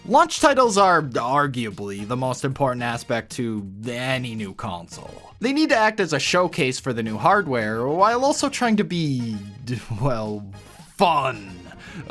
Launch titles are arguably the most important aspect to any new console. They need to act as a showcase for the new hardware, while also trying to be, well, fun.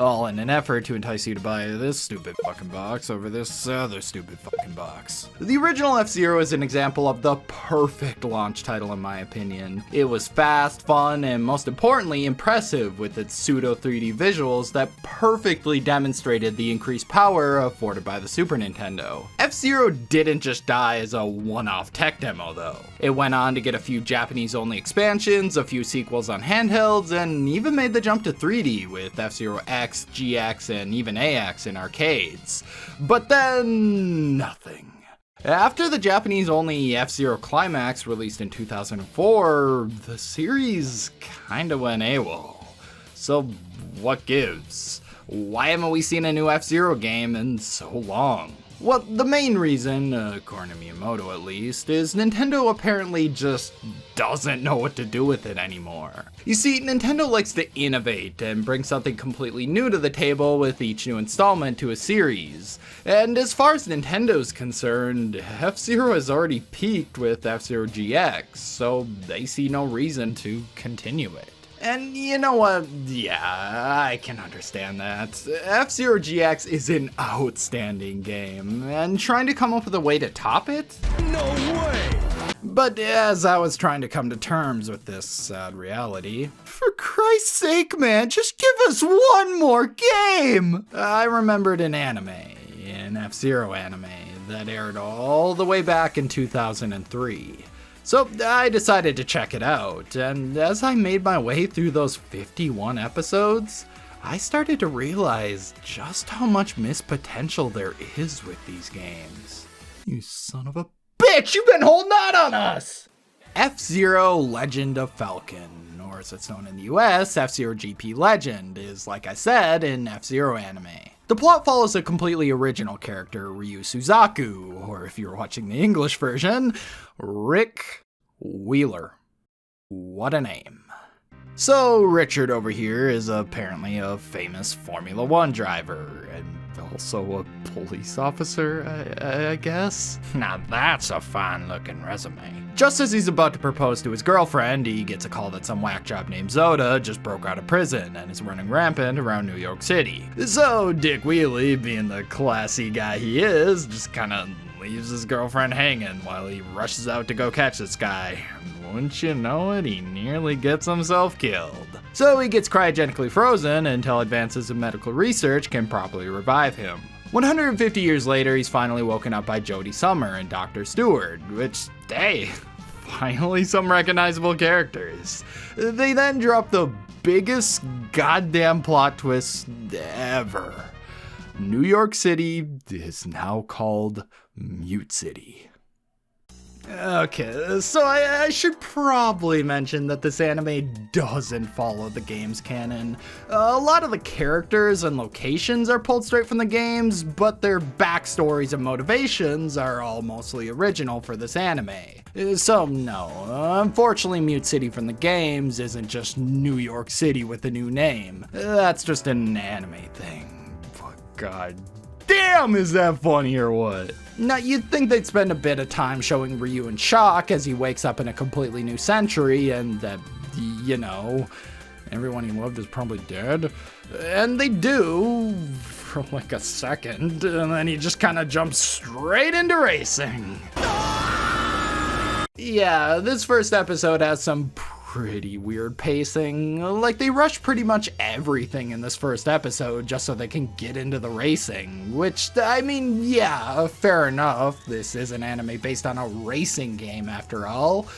All in an effort to entice you to buy this stupid fucking box over this other stupid fucking box. The original F-Zero is an example of the perfect launch title in my opinion. It was fast, fun, and most importantly, impressive with its pseudo 3D visuals that perfectly demonstrated the increased power afforded by the Super Nintendo. F-Zero didn't just die as a one-off tech demo though. It went on to get a few Japanese-only expansions, a few sequels on handhelds, and even made the jump to 3D with F-Zero X, GX, and even AX in arcades. But then, nothing. After the Japanese-only F-Zero Climax released in 2004, the series kinda went AWOL. So what gives? Why haven't we seen a new F-Zero game in so long? Well, the main reason, according to Miyamoto at least, is Nintendo apparently just doesn't know what to do with it anymore. You see, Nintendo likes to innovate and bring something completely new to the table with each new installment to a series. And as far as Nintendo's concerned, F-Zero has already peaked with F-Zero GX, so they see no reason to continue it. And you know what? Yeah, I can understand that. F-Zero GX is an outstanding game, and trying to come up with a way to top it? No way! But as I was trying to come to terms with this sad reality, for Christ's sake, man, just give us one more game! I remembered an F-Zero anime, that aired all the way back in 2003. So I decided to check it out, and as I made my way through those 51 episodes, I started to realize just how much missed potential there is with these games. You son of a bitch, you've been holding out on us! F-Zero Legend of Falcon, or as it's known in the US, F-Zero GP Legend, is, like I said, an F-Zero anime. The plot follows a completely original character, Ryu Suzaku, or if you're watching the English version, Rick Wheeler. What a name. So Richard over here is apparently a famous Formula 1 driver, and also a police officer, I guess? Now that's a fine looking resume. Just as he's about to propose to his girlfriend, he gets a call that some whack job named Zoda just broke out of prison and is running rampant around New York City. So Dick Wheely, being the classy guy he is, just kinda leaves his girlfriend hanging while he rushes out to go catch this guy. Wouldn't you know it, he nearly gets himself killed. So he gets cryogenically frozen until advances in medical research can properly revive him. 150 years later, he's finally woken up by Jodie Summer and Dr. Stewart, which, hey, finally some recognizable characters. They then drop the biggest goddamn plot twist ever. New York City is now called Mute City. Okay, so I should probably mention that this anime doesn't follow the game's canon. A lot of the characters and locations are pulled straight from the games, but their backstories and motivations are all mostly original for this anime. So no, unfortunately Mute City from the games isn't just New York City with a new name. That's just an anime thing. God damn, is that funny or what? Now, you'd think they'd spend a bit of time showing Ryu in shock as he wakes up in a completely new century and that, you know, everyone he loved is probably dead. And they do, for like a second, and then he just kind of jumps straight into racing. Yeah, this first episode has some pretty weird pacing. Like, they rush pretty much everything in this first episode just so they can get into the racing, which, I mean, yeah, fair enough. This is an anime based on a racing game after all.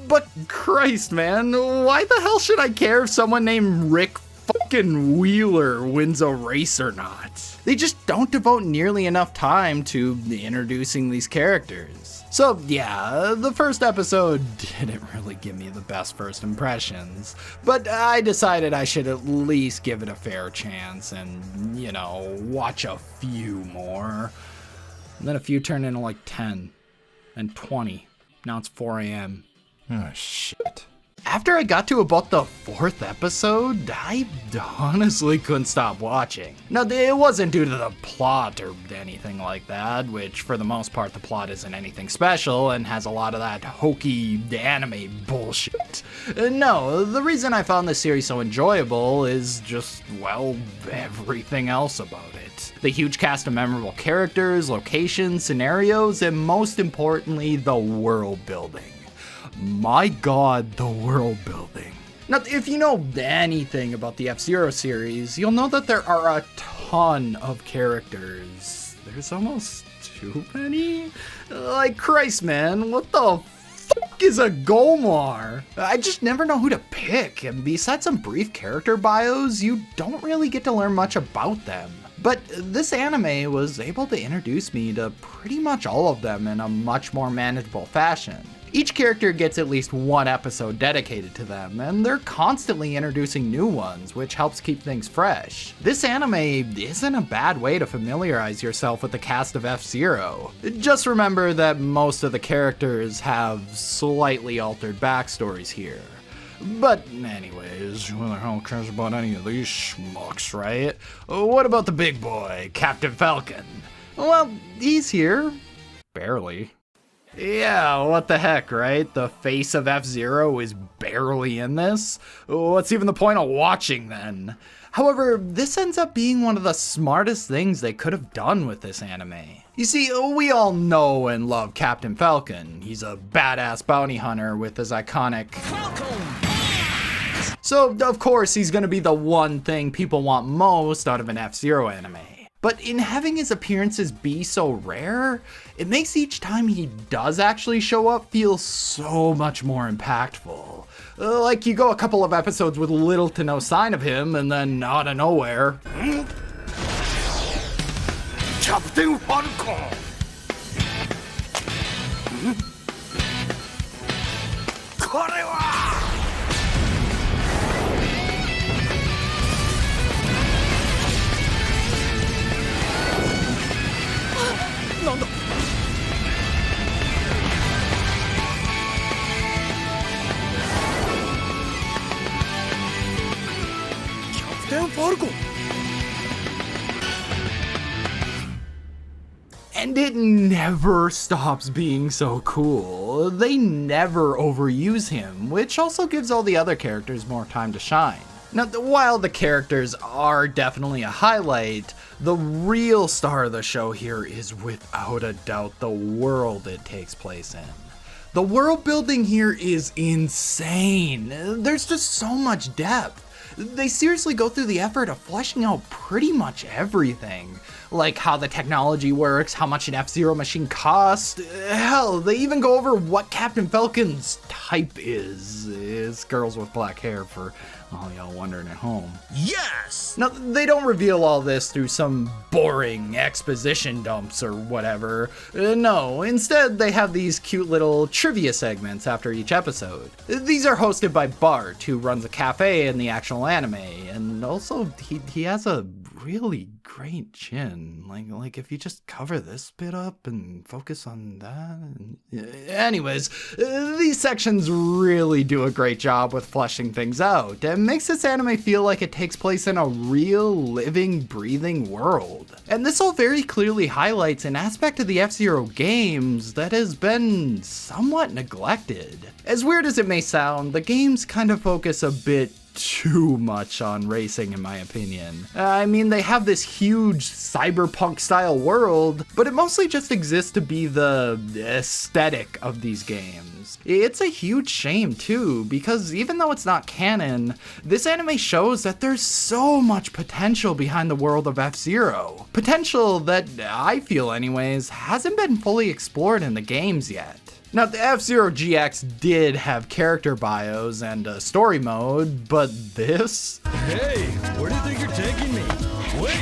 But Christ, man, why the hell should I care if someone named Rick fucking Wheeler wins a race or not? They just don't devote nearly enough time to introducing these characters. So yeah, the first episode didn't really give me the best first impressions, but I decided I should at least give it a fair chance and, you know, watch a few more. And then a few turned into like 10 and 20. Now it's 4 a.m. Oh shit. After I got to about the 4th episode, I honestly couldn't stop watching. Now, it wasn't due to the plot or anything like that, which for the most part the plot isn't anything special and has a lot of that hokey anime bullshit. No, the reason I found this series so enjoyable is just, well, everything else about it. The huge cast of memorable characters, locations, scenarios, and most importantly, the world building. My god, the world building. Now, if you know anything about the F-Zero series, you'll know that there are a ton of characters. There's almost too many? Like, Christ, man, what the fuck is a Gomar? I just never know who to pick, and besides some brief character bios, you don't really get to learn much about them. But this anime was able to introduce me to pretty much all of them in a much more manageable fashion. Each character gets at least one episode dedicated to them, and they're constantly introducing new ones, which helps keep things fresh. This anime isn't a bad way to familiarize yourself with the cast of F-Zero. Just remember that most of the characters have slightly altered backstories here. But anyways, who the hell cares about any of these schmucks, right? What about the big boy, Captain Falcon? Well, he's here. Barely. Yeah, what the heck, right? The face of F-Zero is barely in this? What's even the point of watching then? However, this ends up being one of the smartest things they could have done with this anime. You see, we all know and love Captain Falcon. He's a badass bounty hunter with his iconic So, of course, he's gonna be the one thing people want most out of an F-Zero anime. But in having his appearances be so rare, it makes each time he does actually show up feel so much more impactful. Like you go a couple of episodes with little to no sign of him, and then out of nowhere... Captain Falcon! And it never stops being so cool. They never overuse him, which also gives all the other characters more time to shine. Now, while the characters are definitely a highlight, the real star of the show here is without a doubt the world it takes place in. The world building here is insane. There's just so much depth. They seriously go through the effort of fleshing out pretty much everything. Like how the technology works, how much an F-Zero machine costs. Hell, they even go over what Captain Falcon's type is. It's girls with black hair for all y'all wondering at home. Yes! Now, they don't reveal all this through some boring exposition dumps or whatever. No, instead they have these cute little trivia segments after each episode. These are hosted by Bart, who runs a cafe in the actual anime, and also he has a really great chin. Like if you just cover this bit up and focus on that. Anyways, these sections really do a great job with fleshing things out and makes this anime feel like it takes place in a real living, breathing world. And this all very clearly highlights an aspect of the F-Zero games that has been somewhat neglected. As weird as it may sound, the games kind of focus a bit too much on racing, in my opinion. I mean, they have this huge cyberpunk style world, but it mostly just exists to be the aesthetic of these games. It's a huge shame too, because even though it's not canon, this anime shows that there's so much potential behind the world of F-Zero. Potential that I feel anyways hasn't been fully explored in the games yet. Now, the F-Zero GX did have character bios and a story mode, but this? Hey, where do you think you're taking me? Wait!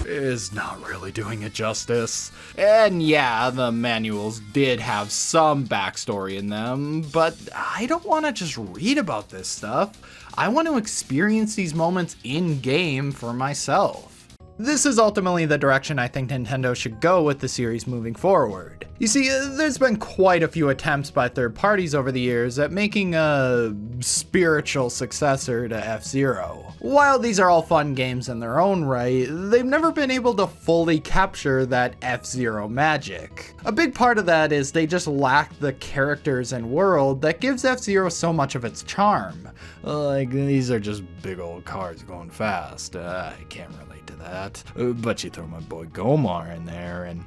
Is not really doing it justice. And yeah, the manuals did have some backstory in them, but I don't want to just read about this stuff. I want to experience these moments in-game for myself. This is ultimately the direction I think Nintendo should go with the series moving forward. You see, there's been quite a few attempts by third parties over the years at making a spiritual successor to F-Zero. While these are all fun games in their own right, they've never been able to fully capture that F-Zero magic. A big part of that is they just lack the characters and world that gives F-Zero so much of its charm. Like, these are just big old cars going fast. I can't relate to that. But you throw my boy Gomar in there and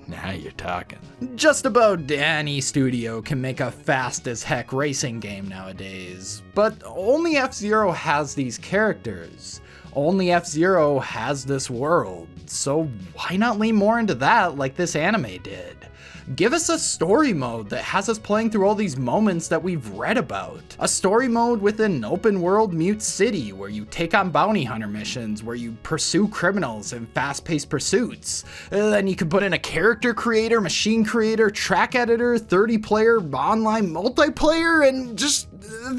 now you're talking. Just about any studio can make a fast as heck racing game nowadays, but only F-Zero has these characters. Only F-Zero has this world, so why not lean more into that like this anime did? Give us a story mode that has us playing through all these moments that we've read about. A story mode with an open world Mute City where you take on bounty hunter missions, where you pursue criminals in fast-paced pursuits. Then you can put in a character creator, machine creator, track editor, 30-player online multiplayer, and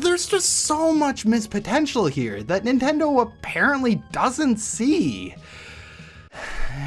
there's just so much missed potential here that Nintendo apparently doesn't see.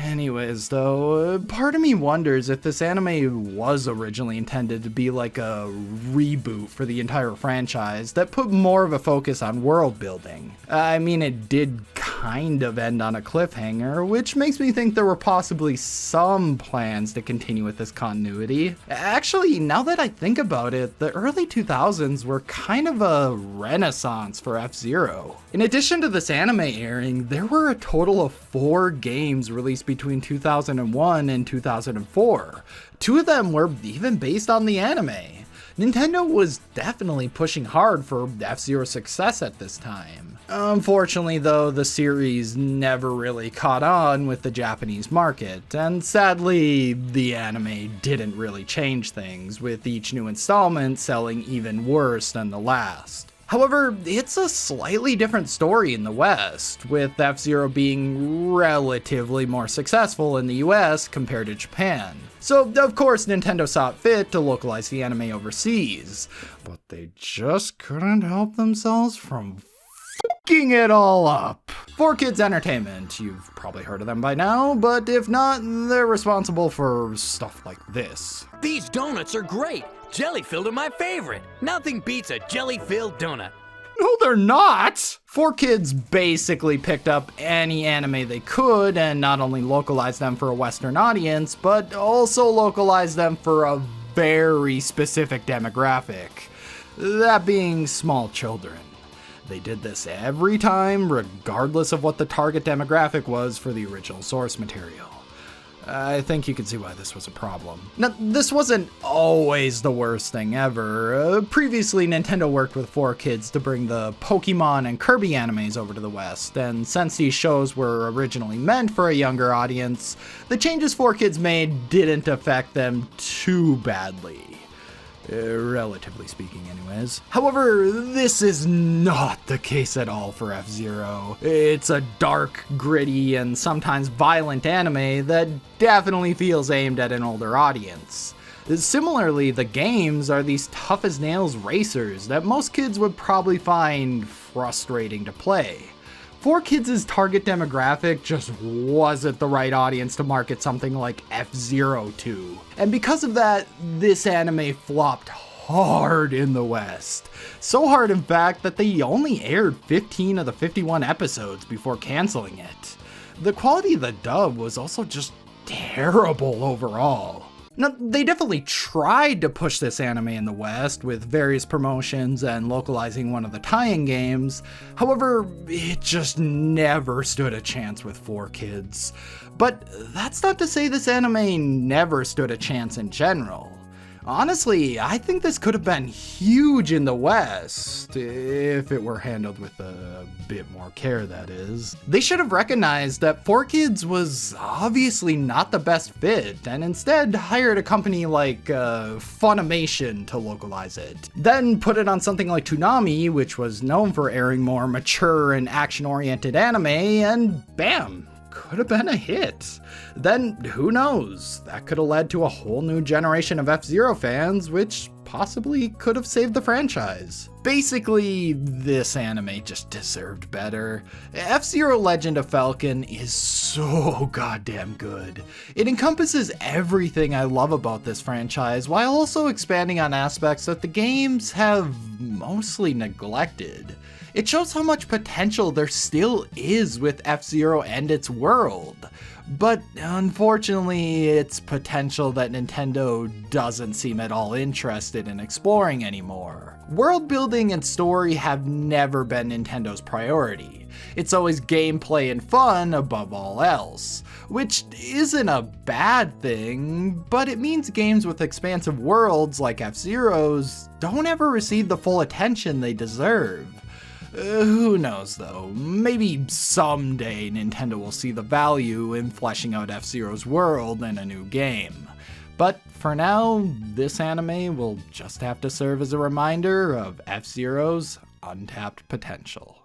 Anyways, though, part of me wonders if this anime was originally intended to be like a reboot for the entire franchise that put more of a focus on world building. I mean, it did kind of end on a cliffhanger, which makes me think there were possibly some plans to continue with this continuity. Actually, now that I think about it, the early 2000s were kind of a renaissance for F-Zero. In addition to this anime airing, there were a total of 4 games released between 2001 and 2004. 2 of them were even based on the anime. Nintendo was definitely pushing hard for F-Zero's success at this time. Unfortunately though, the series never really caught on with the Japanese market, and sadly, the anime didn't really change things, with each new installment selling even worse than the last. However, it's a slightly different story in the West, with F-Zero being relatively more successful in the US compared to Japan. So, of course, Nintendo saw it fit to localize the anime overseas, but they just couldn't help themselves from fucking it all up. 4Kids Entertainment, you've probably heard of them by now, but if not, they're responsible for stuff like this. These donuts are great! Jelly-filled are my favorite! Nothing beats a jelly-filled donut. No, they're not! 4Kids basically picked up any anime they could and not only localized them for a Western audience, but also localized them for a very specific demographic. That being small children. They did this every time, regardless of what the target demographic was for the original source material. I think you can see why this was a problem. Now, this wasn't always the worst thing ever. Previously, Nintendo worked with 4Kids to bring the Pokemon and Kirby animes over to the West, and since these shows were originally meant for a younger audience, the changes 4Kids made didn't affect them too badly. Relatively speaking anyways. However, this is not the case at all for F-Zero. It's a dark, gritty, and sometimes violent anime that definitely feels aimed at an older audience. Similarly, the games are these tough-as-nails racers that most kids would probably find frustrating to play. 4Kids' target demographic just wasn't the right audience to market something like F-Zero to. And because of that, this anime flopped hard in the West. So hard, in fact, that they only aired 15 of the 51 episodes before canceling it. The quality of the dub was also just terrible overall. Now, they definitely tried to push this anime in the West with various promotions and localizing one of the tie-in games. However, it just never stood a chance with 4Kids. But that's not to say this anime never stood a chance in general. Honestly, I think this could have been huge in the West, if it were handled with a bit more care, that is. They should have recognized that 4Kids was obviously not the best fit, and instead hired a company like Funimation to localize it. Then put it on something like Toonami, which was known for airing more mature and action-oriented anime, and bam! Could have been a hit. Then, who knows? That could have led to a whole new generation of F-Zero fans, which possibly could have saved the franchise. Basically, this anime just deserved better. F-Zero Legend of Falcon is so goddamn good. It encompasses everything I love about this franchise while also expanding on aspects that the games have mostly neglected. It shows how much potential there still is with F-Zero and its world. But unfortunately, it's potential that Nintendo doesn't seem at all interested in exploring anymore. World building and story have never been Nintendo's priority. It's always gameplay and fun above all else, which isn't a bad thing, but it means games with expansive worlds like F-Zero's don't ever receive the full attention they deserve. Who knows though, maybe someday Nintendo will see the value in fleshing out F-Zero's world in a new game. But for now, this anime will just have to serve as a reminder of F-Zero's untapped potential.